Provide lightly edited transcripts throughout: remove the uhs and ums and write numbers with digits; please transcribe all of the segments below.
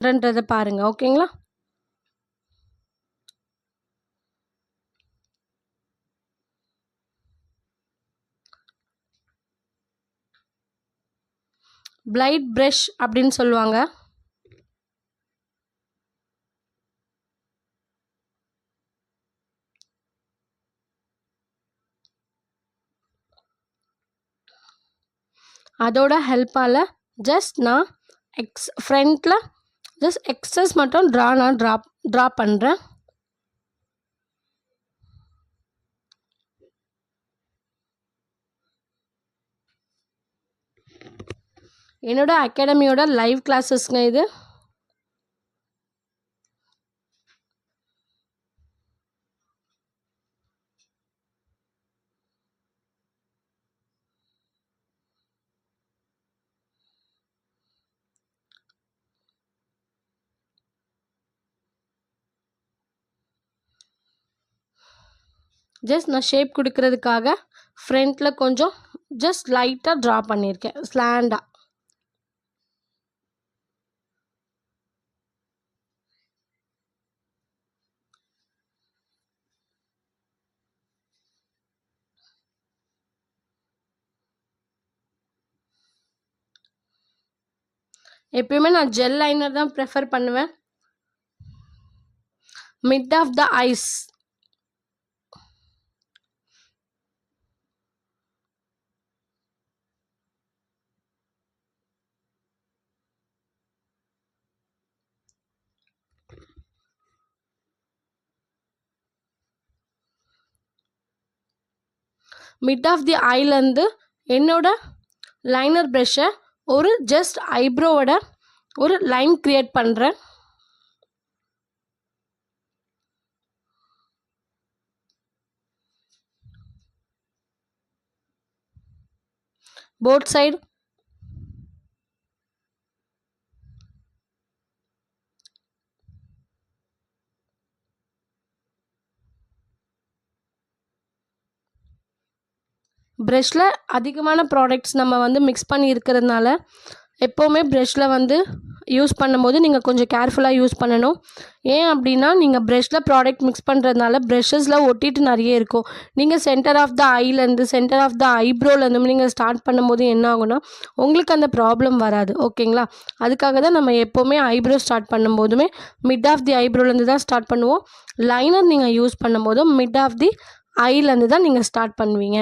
பண்ணுறன்றதை பாருங்கள். ஓகேங்களா? Flight brush அப்படின்னு சொல்லுவாங்க. அதோட ஹெல்ப்பால் ஜஸ்ட் நான் ஃப்ரண்ட்டில் ஜஸ்ட் எக்ஸஸ் மட்டும் ட்ரா பண்ணுறேன். என்னோட அகாடமியோட லைவ் கிளாஸஸ்ங்க இது. ஜஸ்ட் நான் ஷேப் கொடுக்கறதுக்காக ஃப்ரண்ட்டில் கொஞ்சம் ஜஸ்ட் லைட்டாக ட்ரா பண்ணியிருக்கேன் ஸ்லாண்டாக. எப்பயுமே நான் ஜெல் லைனர் தான் ப்ரிஃபர் பண்ணுவேன். Mid of the eyes. Mid of the ஐலேருந்து என்னோட லைனர் ப்ரஷ்ஷை ஒரு ஜஸ்ட் ஐப்ரோவோட ஒரு லைன் க்ரியேட் பண்ணுறேன். Both side. ப்ரஷ்ஷில் அதிகமான ப்ராடக்ட்ஸ் நம்ம வந்து மிக்ஸ் பண்ணி இருக்கிறதுனால எப்போவுமே ப்ரஷ்ஷில் வந்து யூஸ் பண்ணும்போது நீங்கள் கொஞ்சம் கேர்ஃபுல்லாக யூஸ் பண்ணணும். ஏன் அப்படின்னா நீங்கள் ப்ரஷ்ஷில் ப்ராடக்ட் மிக்ஸ் பண்ணுறதுனால ப்ரஷ்ஷஸில் ஒட்டிட்டு நிறைய இருக்கும். நீங்கள் சென்டர் ஆஃப் த ஐலேருந்து சென்டர் ஆஃப் த ஐப்ரோலேருந்து நீங்கள் ஸ்டார்ட் பண்ணும்போது என்ன ஆகும்னா உங்களுக்கு அந்த ப்ராப்ளம் வராது. ஓகேங்களா? அதுக்காக தான் நம்ம எப்போவுமே ஐப்ரோ ஸ்டார்ட் பண்ணும்போதுமே மிட் ஆஃப் தி ஐப்ரோலேருந்து தான் ஸ்டார்ட் பண்ணுவோம். லைனர் நீங்கள் யூஸ் பண்ணும்போதும் மிட் ஆஃப் தி ஐலேருந்து தான் நீங்கள் ஸ்டார்ட் பண்ணுவீங்க.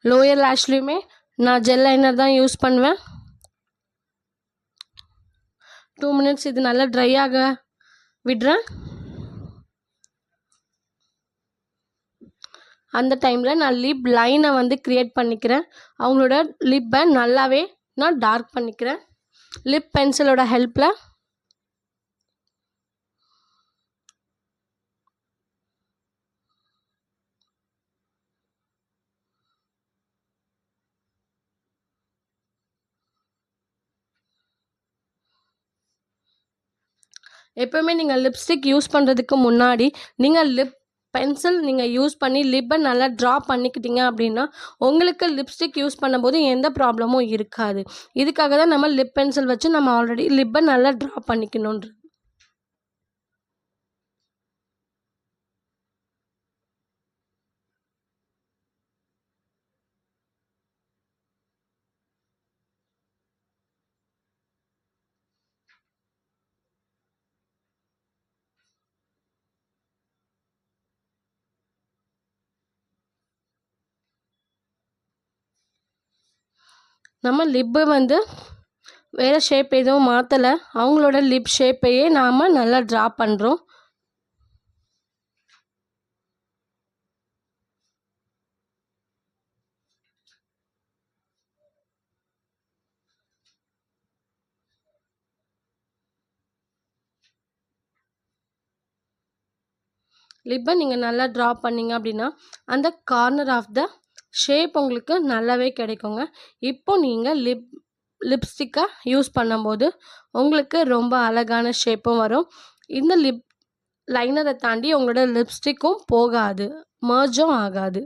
லோயர் லேஷ்லேயுமே நான் ஜெல் லைனர் தான் யூஸ் பண்ணுவேன். 2 மினிட்ஸ் இது நல்லா ட்ரை ஆக விடுறேன். அந்த டைமில் நான் லிப் லைனை வந்து க்ரியேட் பண்ணிக்கிறேன். அவங்களோட லிப்பை நல்லாவே நான் டார்க் பண்ணிக்கிறேன் லிப் பென்சிலோட ஹெல்ப்பில். எப்போவுமே நீங்கள் லிப்ஸ்டிக் யூஸ் பண்ணுறதுக்கு முன்னாடி நீங்கள் லிப் பென்சில் நீங்கள் யூஸ் பண்ணி லிப்பை நல்லா ட்ரா பண்ணிக்கிட்டீங்க அப்படின்னா உங்களுக்கு லிப்ஸ்டிக் யூஸ் பண்ணும்போது எந்த ப்ராப்ளமும் இருக்காது. இதுக்காக தான் நம்ம லிப் பென்சில் வச்சு நம்ம ஆல்ரெடி லிப்பை நல்லா ட்ரா பண்ணிக்கணுன்றது. நம்ம லிப்பு வந்து வேறு ஷேப் எதுவும் மாற்றலை. அவங்களோட லிப் ஷேப்பையே நாம் நல்லா ட்ரா பண்ணுறோம். லிப்பை நீங்கள் நல்லா ட்ரா பண்ணீங்க அப்படின்னா அந்த கார்னர் ஆஃப் த ஷேப் உங்களுக்கு நல்லாவே கிடைக்குங்க. இப்போ நீங்கள் லிப்ஸ்டிக்கை யூஸ் பண்ணும்போது உங்களுக்கு ரொம்ப அழகான ஷேப்பும் வரும். இந்த லைனரை தாண்டி உங்களோட லிப்ஸ்டிக்கும் போகாது, மர்ஜும் ஆகாது.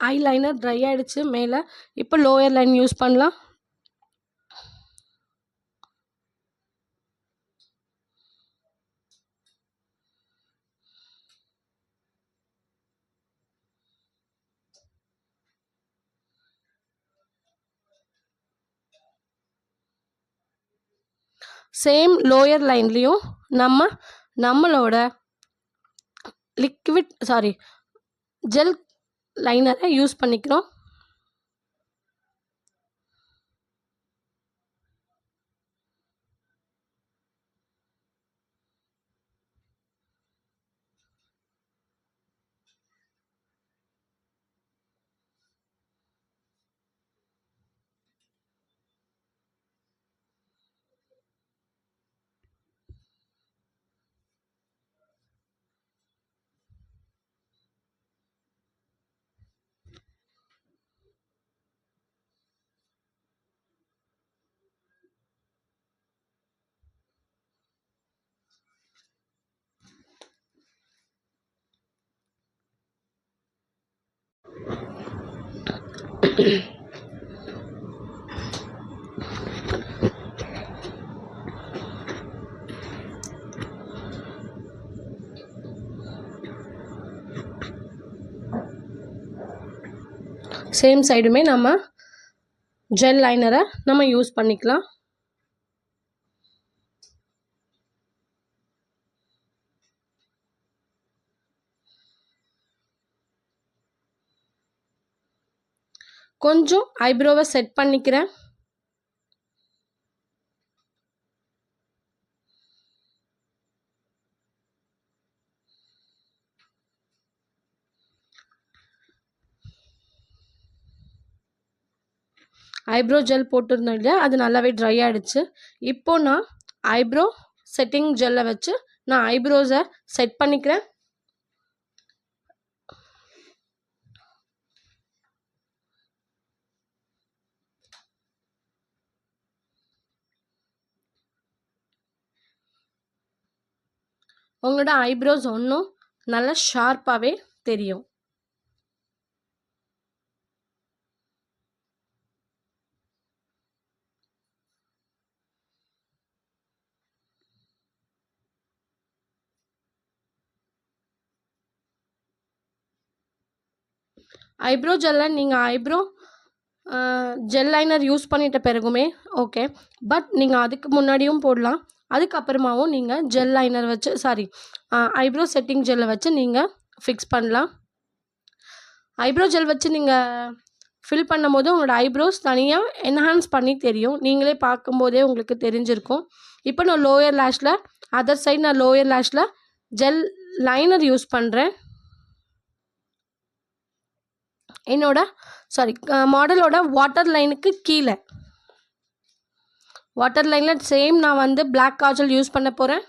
ஐ லைனர் ட்ரை ஆகிடுச்சு மேலே. இப்போ லோயர் லைன் யூஸ் பண்ணலாம். சேம் லோயர் லைன்லேயும் நம்மளோட ஜெல் லைனரை யூஸ் பண்ணிக்கிறோம். சேம் சைடுமே நம்ம ஜெல் லைனரை நம்ம யூஸ் பண்ணிக்கலாம். கொஞ்சம் ஐப்ரோவை செட் பண்ணிக்கிறேன். ஐப்ரோ ஜெல் போட்டிருந்தோம் இல்லையா, அது நல்லாவே ட்ரை ஆகிடுச்சு. இப்போ நான் ஐப்ரோ செட்டிங் ஜெல்லை வச்சு நான் ஐப்ரோஸை செட் பண்ணிக்கிறேன். உங்களோட ஐப்ரோஸ் ஒன்றும் நல்லா ஷார்ப்பாகவே தெரியும். ஐப்ரோ ஜெல்லை நீங்கள் ஐப்ரோ ஜெல் லைனர் யூஸ் பண்ணிட்ட பிறகுமே ஓகே, பட் நீங்கள் அதுக்கு முன்னாடியும் போடலாம், அதுக்கப்புறமாவும் நீங்கள் ஜெல் லைனர் வச்சு ஐப்ரோ செட்டிங் ஜெல்லை வச்சு நீங்கள் ஃபிக்ஸ் பண்ணலாம். ஐப்ரோ ஜெல் வச்சு நீங்கள் ஃபில் பண்ணும்போது உங்களோட ஐப்ரோஸ் தனியாக என்ஹான்ஸ் பண்ணி தெரியும், நீங்களே பார்க்கும்போதே உங்களுக்கு தெரிஞ்சிருக்கும். இப்போ நான் லோயர் லேஷில் அதர் சைட் நான் லோயர் லேஷில் ஜெல் லைனர் யூஸ் பண்ணுறேன். என்னோட மாடலோட வாட்டர் லைனுக்கு கீழே வாட்டர் லைனில் சேம் நான் வந்து பிளாக் காஜல் யூஸ் பண்ண போகிறேன்.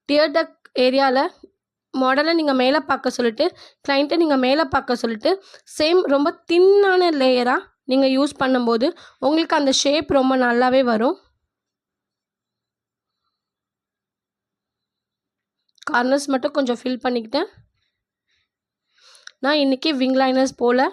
டியர் டக் ஏரியாவில் மாடலை நீங்கள் மேலே பார்க்க சொல்லிட்டு, கிளைண்ட்டை நீங்கள் மேலே பார்க்க சொல்லிட்டு, சேம் ரொம்ப தின்னான லேயராக நீங்கள் யூஸ் பண்ணும்போது உங்களுக்கு அந்த ஷேப் ரொம்ப நல்லாவே வரும். கார்னர்ஸ் மட்டும் கொஞ்சம் ஃபில் பண்ணிக்கிட்டேன். நான் இன்றைக்கி விங் லைனர்ஸ் போல்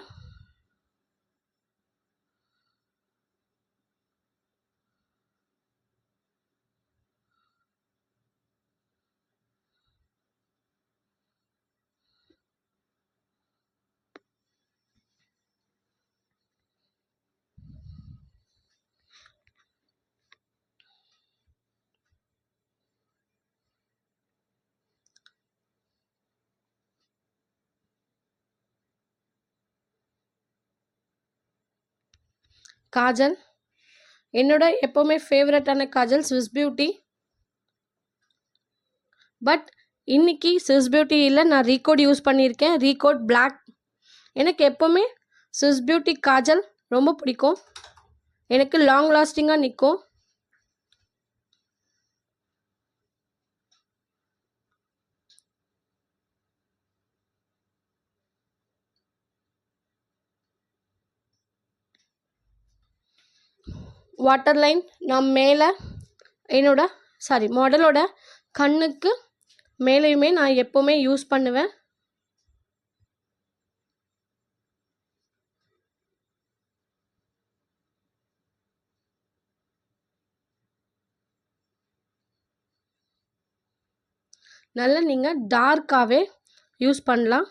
காஜல், என்னோட எப்போவுமே ஃபேவரட்டான காஜல் ஸ்விஸ் பியூட்டி. பட் இன்னைக்கு ஸ்விஸ் பியூட்டி இல்லை, நான் ரீகோட் யூஸ் பண்ணியிருக்கேன். Recode black. எனக்கு எப்போவுமே ஸ்விஸ் பியூட்டி காஜல் ரொம்ப பிடிக்கும். எனக்கு லாங் லாஸ்டிங்காக நிற்கும். வாட்டர் லைன் நான் மேலே மாடலோட கண்ணுக்கு மேலேயுமே நான் எப்போவுமே யூஸ் பண்ணுவேன். நல்லா நீங்கள் டார்க்காகவே யூஸ் பண்ணலாம்.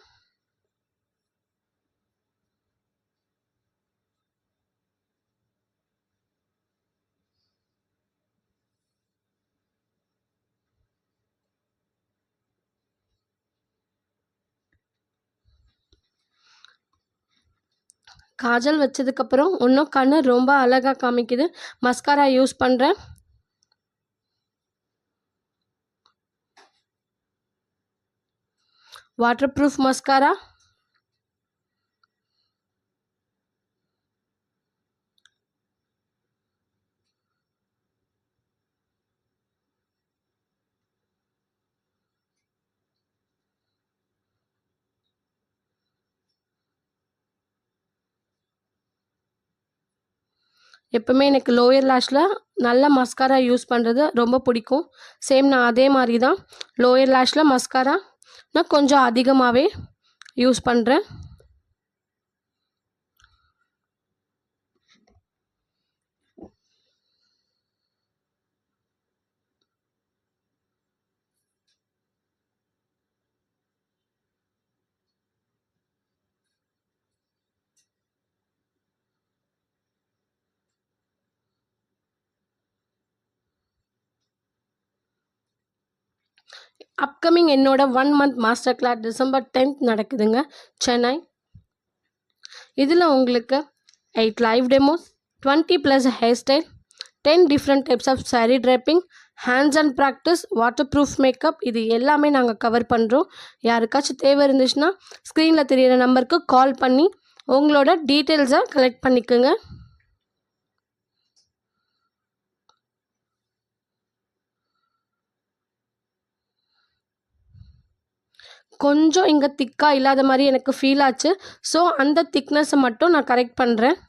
காஜல் வச்சதுக்கப்புறம் இன்னும் கண்ணு ரொம்ப அழகாக காமிக்குது. மஸ்காரா யூஸ் பண்ணுறேன். Water proof mascara. எப்போவுமே எனக்கு லோயர் லேஷில் நல்ல மஸ்காரா யூஸ் பண்ணுறது ரொம்ப பிடிக்கும். சேம் நான் அதே மாதிரி தான் லோயர் லேஷில் மஸ்காரா நான் கொஞ்சம் அதிகமாகவே யூஸ் பண்ணுறேன். அப்கமிங் என்னோட 1 month master class December 10th நடக்குதுங்க, சென்னை. இதில் உங்களுக்கு 8 live demos, 20+ hair style, 10 different types of sari draping, hands and practice, waterproof makeup, இது எல்லாமே நாங்கள் கவர் பண்ணுறோம். யாருக்காச்சும் தேவை இருந்துச்சுன்னா ஸ்க்ரீனில் தெரியிற நம்பருக்கு கால் பண்ணி உங்களோட டீட்டெயில்ஸை கலெக்ட் பண்ணிக்கோங்க. கொஞ்சம் இங்கே திக்காக இல்லாத மாதிரி எனக்கு ஃபீல் ஆச்சு. ஸோ அந்த திக்னஸை மட்டும் நான் கரெக்ட் பண்ணுறேன்.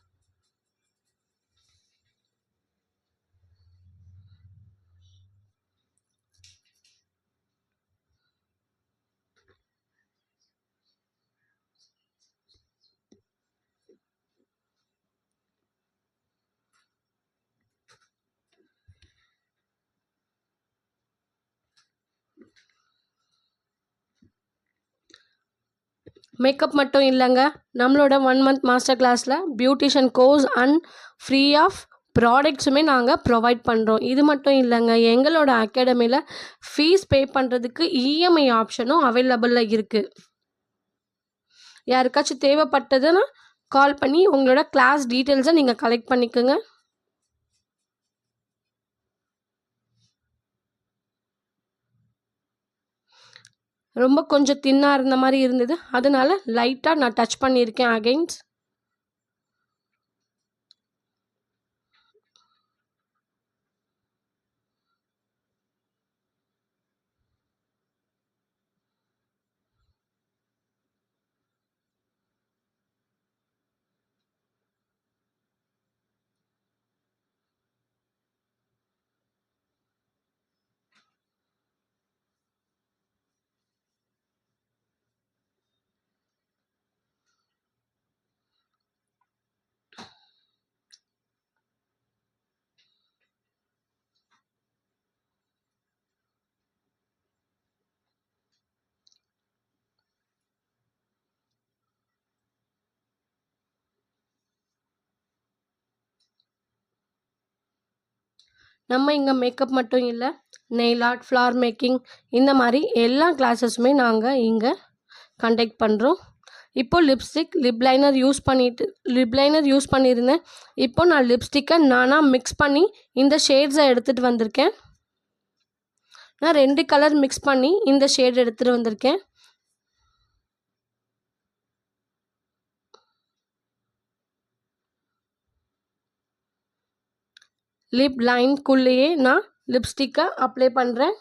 மேக்கப் மட்டும் இல்லைங்க, நம்மளோட 1 month மாஸ்டர் கிளாஸில் beautician course and free of ப்ராடக்ட்ஸுமே நாங்கள் ப்ரொவைட் பண்ணுறோம். இது மட்டும் இல்லைங்க, எங்களோட அகாடமியில் ஃபீஸ் பே பண்ணுறதுக்கு இஎம்ஐ ஆப்ஷனும் அவைலபிளில் இருக்குது. யாருக்காச்சும் தேவைப்பட்டதுன்னா கால் பண்ணி உங்களோட கிளாஸ் டீட்டெயில்ஸை நீங்கள் கலெக்ட் பண்ணிக்கோங்க. ரொம்ப கொஞ்சம் தின்னாக இருந்த மாதிரி இருந்தது, அதனால லைட்டாக நான் டச் பண்ணியிருக்கேன் அகைன்ஸ். நம்ம இங்கே மேக்கப் மட்டும் இல்லை, நெயில் ஆர்ட், ஃப்ளார் மேக்கிங், இந்த மாதிரி எல்லா கிளாஸஸுமே நாங்கள் இங்கே கண்டக்ட் பண்ணுறோம். இப்போ லிப் லைனர் யூஸ் பண்ணியிருந்தேன். இப்போ நான் லிப்ஸ்டிக்கை நானாக மிக்ஸ் பண்ணி இந்த ஷேட்ஸை எடுத்துகிட்டு வந்திருக்கேன். நான் 2 கலர் மிக்ஸ் பண்ணி இந்த ஷேட் எடுத்துகிட்டு வந்திருக்கேன். லிப் லைன்குள்ளேயே நான் லிப்ஸ்டிக்கை அப்ளை பண்ணுறேன்.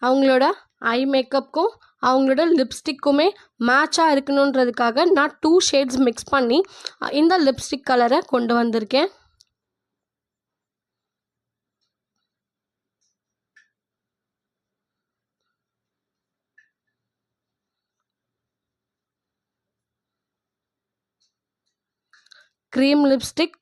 அவங்களோட ஐ மேக்கப்புக்கும் அவங்களோட லிப்ஸ்டிக்குமே மேட்சாக இருக்கணுன்றதுக்காக நான் 2 ஷேட்ஸ் மிக்ஸ் பண்ணி இந்த லிப்ஸ்டிக் கலரை கொண்டு வந்திருக்கேன். க்ரீம் லிப்ஸ்டிக்,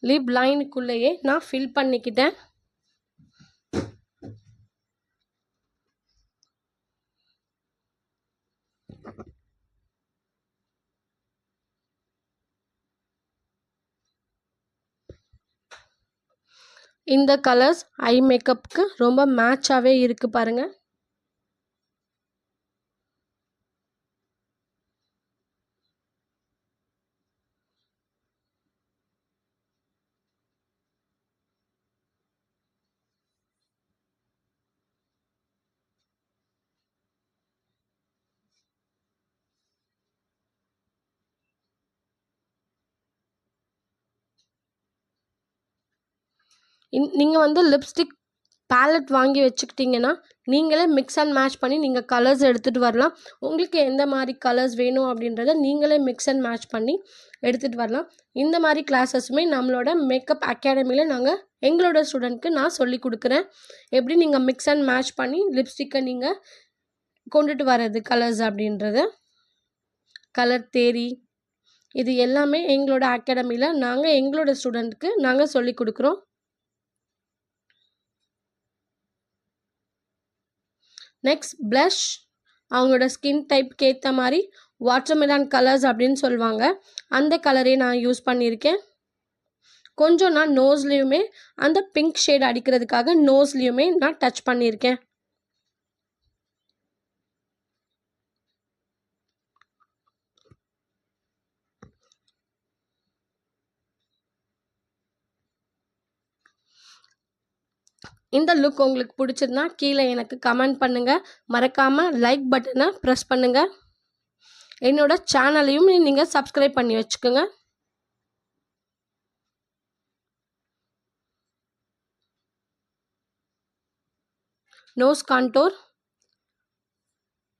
லிப் லைனுக்குள்ளேயே நான் ஃபில் பண்ணிக்கிட்டேன். இந்த கலர்ஸ் ஐ மேக்கப்புக்கு ரொம்ப மேட்சாகவே இருக்குது பாருங்கள். நீங்கள் வந்து லிப்ஸ்டிக் பேலட் வாங்கி வச்சுக்கிட்டிங்கன்னா நீங்களே மிக்ஸ் அண்ட் மேட்ச் பண்ணி நீங்கள் கலர்ஸ் எடுத்துகிட்டு வரலாம். உங்களுக்கு எந்த மாதிரி கலர்ஸ் வேணும் அப்படின்றத நீங்களே மிக்ஸ் அண்ட் மேட்ச் பண்ணி எடுத்துகிட்டு வரலாம். இந்த மாதிரி கிளாஸஸுமே நம்மளோட மேக்கப் அகாடமியில் நாங்கள் எங்களோட ஸ்டூடெண்ட்க்கு நான் சொல்லி கொடுக்குறேன். எப்படி நீங்கள் மிக்ஸ் அண்ட் மேட்ச் பண்ணி லிப்ஸ்டிக்கை நீங்கள் கொண்டுட்டு வர்றது கலர்ஸ் அப்படின்றது, கலர் தேரி, இது எல்லாமே எங்களோட அகாடமியில் நாங்கள் எங்களோட ஸ்டூடெண்ட்க்கு நாங்கள் சொல்லி கொடுக்குறோம். நெக்ஸ்ட் ப்ளஷ், அவங்களோட ஸ்கின் டைப்க்கு ஏற்ற மாதிரி வாட்டர்மெலான் கலர்ஸ் அப்படின்னு சொல்லுவாங்க, அந்த கலரே நான் யூஸ் பண்ணியிருக்கேன். கொஞ்சம் நான் நோஸ்லேயுமே அந்த பிங்க் ஷேட் அடிக்கிறதுக்காக நோஸ்லேயுமே நான் டச் பண்ணியிருக்கேன். இந்த லுக் உங்களுக்கு பிடிச்சிருந்தா கீழே எனக்கு கமெண்ட் பண்ணுங்கள். மறக்காமல் லைக் பட்டனை ப்ரெஸ் பண்ணுங்கள். என்னோட சேனலையும் நீங்கள் சப்ஸ்கிரைப் பண்ணி வச்சுக்கோங்க. நோஸ் கான்டோர்,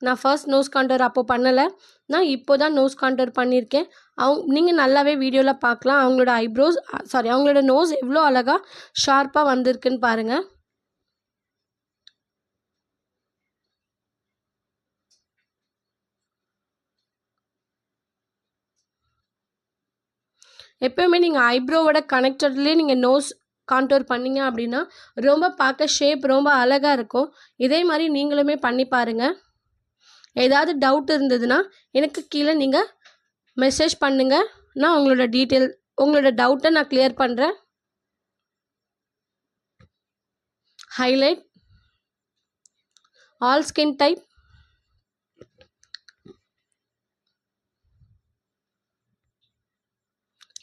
நான் ஃபர்ஸ்ட் நோஸ் கான்டோர் அப்போ பண்ணலை, நான் இப்போ தான் நோஸ் கான்டோர் பண்ணியிருக்கேன். நீங்கள் நல்லாவே வீடியோவில் பார்க்கலாம். அவங்களோட அவங்களோட நோஸ் எவ்வளோ அழகாக ஷார்ப்பாக வந்திருக்குன்னு பாருங்கள். எப்போயுமே நீங்கள் ஐப்ரோவோட கனெக்டட்லேயே நீங்கள் நோஸ் கான்டோர் பண்ணிங்க அப்படின்னா ரொம்ப பார்க்க ஷேப் ரொம்ப அழகாக இருக்கும். இதே மாதிரி நீங்களுமே பண்ணி பாருங்கள். ஏதாவது டவுட் இருந்ததுன்னா எனக்கு கீழே நீங்கள் மெசேஜ் பண்ணுங்கள். நான் உங்களோட டவுட்டை நான் கிளியர் பண்ணுறேன். ஹைலைட், ஆல் ஸ்கின் டைப்,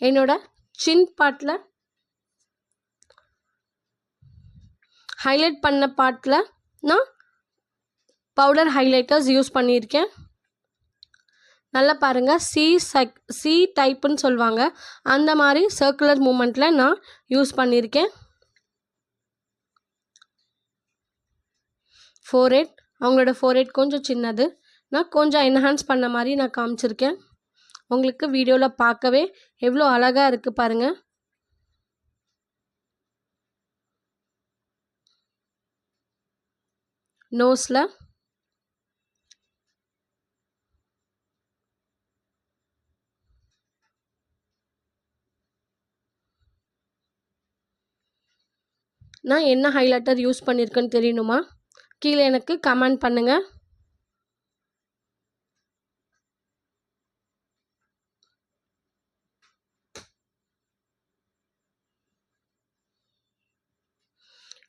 என்னோட சின் பார்ட்டில் ஹைலைட் பண்ண பார்ட்டில் நான் பவுடர் ஹைலைட்டர்ஸ் யூஸ் பண்ணியிருக்கேன். நல்லா பாருங்கள், சி டைப்புன்னு சொல்லுவாங்க, அந்த மாதிரி சர்க்குலர் மூமெண்ட்டில் நான் யூஸ் பண்ணியிருக்கேன். ஃபோர்ஹெட், அவங்களோட ஃபோர்ஹெட் கொஞ்சம் சின்னது, நான் கொஞ்சம் என்ஹான்ஸ் பண்ண மாதிரி நான் காமிச்சிருக்கேன். உங்களுக்கு வீடியோவில் பார்க்கவே எவ்வளோ அழகாக இருக்குது பாருங்கள். நோஸில் நான் என்ன ஹைலைட்டர் யூஸ் பண்ணியிருக்கேன்னு தெரியணுமா? கீழே எனக்கு கமெண்ட் பண்ணுங்கள்.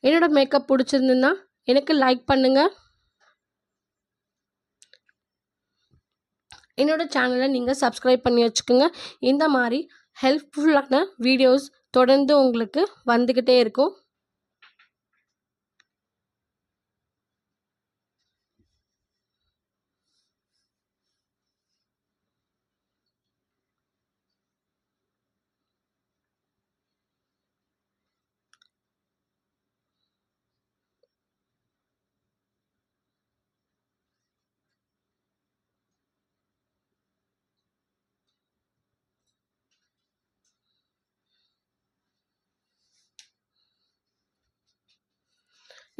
என்னோட மேக்கப் பிடிச்சிருந்துன்னா எனக்கு லைக் பண்ணுங்கள். என்னோட சேனலை நீங்கள் சப்ஸ்கிரைப் பண்ணி வச்சுக்கோங்க. இந்த மாதிரி ஹெல்ப்ஃபுல்லான வீடியோஸ் தொடர்ந்து உங்களுக்கு வந்துக்கிட்டே இருக்கும்.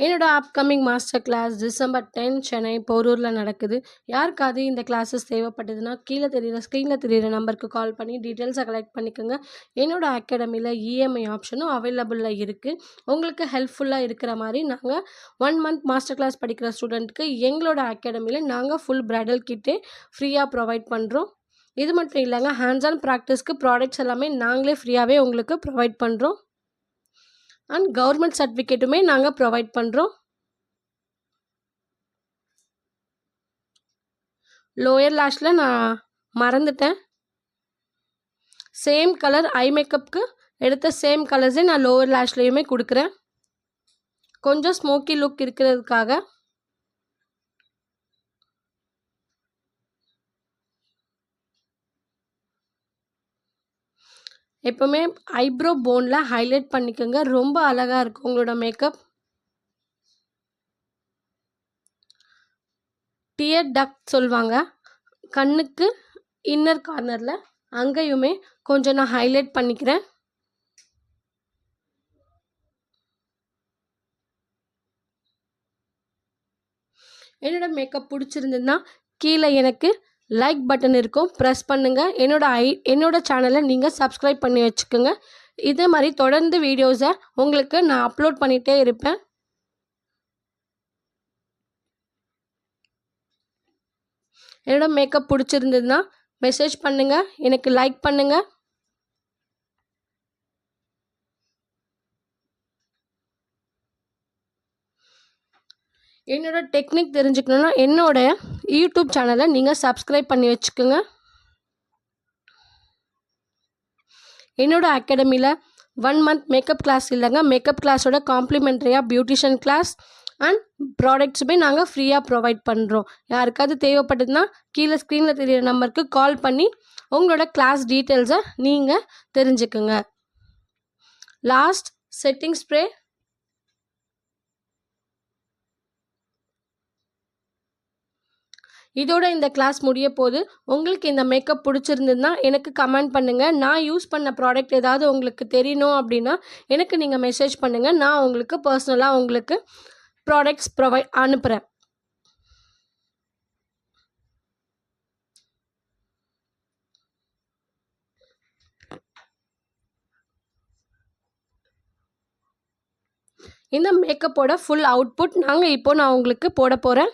என்னோட upcoming master class December 10 Chennai போரூரில் நடக்குது. யாருக்காவது இந்த கிளாஸஸ் தேவைப்பட்டதுன்னா ஸ்க்ரீனில் தெரியிற நம்பருக்கு கால் பண்ணி டீட்டெயில்ஸை கலெக்ட் பண்ணிக்கோங்க. என்னோட அகாடமியில் இஎம்ஐ ஆப்ஷனும் அவைலபிளில் இருக்குது. உங்களுக்கு ஹெல்ப்ஃபுல்லாக இருக்கிற மாதிரி நாங்கள் 1 மந்த் மாஸ்டர் கிளாஸ் படிக்கிற ஸ்டூடெண்ட்டுக்கு எங்களோட அகாடமியில் நாங்கள் ஃபுல் பிரைடல் கிட்டே ஃப்ரீயாக ப்ரொவைட் பண்ணுறோம். இது மட்டும் இல்லைங்க, ஹேண்ட்ஸ் ஆன் ப்ராக்டிஸ்க்கு ப்ராடக்ட்ஸ் எல்லாமே நாங்களே ஃப்ரீயாகவே உங்களுக்கு ப்ரொவைட் பண்ணுறோம். அண்ட் கவர்மெண்ட் சர்டிஃபிகேட்டுமே நாங்கள் ப்ரொவைட் பண்ணுறோம். லோயர் லேஷில் நான் மறந்துட்டேன். சேம் கலர் ஐ மேக்கப்புக்கு எடுத்த சேம் கலர்ஸே நான் லோயர் லேஷ்லேயுமே கொடுக்குறேன், கொஞ்சம் ஸ்மோக்கி லுக் இருக்கிறதுக்காக. எப்போவுமே ஐப்ரோ போனில் ஹைலைட் பண்ணிக்கோங்க, ரொம்ப அழகாக இருக்கும் உங்களோட மேக்கப். டியர் டக் சொல்லுவாங்க, கண்ணுக்கு இன்னர் கார்னரில் அங்கேயுமே கொஞ்சம் நான் ஹைலைட் பண்ணிக்கிறேன். என்னோட மேக்கப் பிடிச்சிருந்ததுன்னா கீழே எனக்கு லைக் பட்டன் இருக்கும், ப்ரெஸ் பண்ணுங்கள். என்னோட சேனலை நீங்கள் சப்ஸ்கிரைப் பண்ணி வச்சுக்கோங்க. இதே மாதிரி தொடர்ந்து வீடியோஸை உங்களுக்கு நான் அப்லோட் பண்ணிகிட்டே இருப்பேன். என்னோட மேக்கப் பிடிச்சிருந்ததுன்னா மெசேஜ் பண்ணுங்கள், எனக்கு லைக் பண்ணுங்கள். என்னோட டெக்னிக் தெரிஞ்சுக்கணுன்னா என்னோட யூடியூப் சேனலை நீங்கள் சப்ஸ்கிரைப் பண்ணி வச்சுக்கோங்க. என்னோட அகாடமியில் 1 மந்த் மேக்கப் கிளாஸ் இல்லைங்க, மேக்கப் கிளாஸோட காம்ப்ளிமெண்ட்ரியாக பியூட்டிஷியன் கிளாஸ் அண்ட் ப்ராடக்ட்ஸுமே நாங்கள் ஃப்ரீயாக ப்ரொவைட் பண்ணுறோம். யாருக்காவது தேவைப்பட்டதுன்னா கீழே ஸ்க்ரீனில் தெரியிற நம்பருக்கு கால் பண்ணி உங்களோட கிளாஸ் டீட்டெயில்ஸை நீங்கள் தெரிஞ்சுக்குங்க. Last setting spray. இதோட இந்த கிளாஸ் முடிய போது. உங்களுக்கு இந்த மேக்கப் பிடிச்சிருந்ததுன்னா எனக்கு கமெண்ட் பண்ணுங்கள். நான் யூஸ் பண்ண ப்ராடக்ட் ஏதாவது உங்களுக்கு தெரியணும் அப்படின்னா எனக்கு நீங்கள் மெசேஜ் பண்ணுங்கள். நான் உங்களுக்கு பர்சனலாக உங்களுக்கு ப்ராடக்ட்ஸ் அனுப்புகிறேன். இந்த மேக்கப்போட ஃபுல் அவுட்புட் நான் உங்களுக்கு போட போகிறேன்.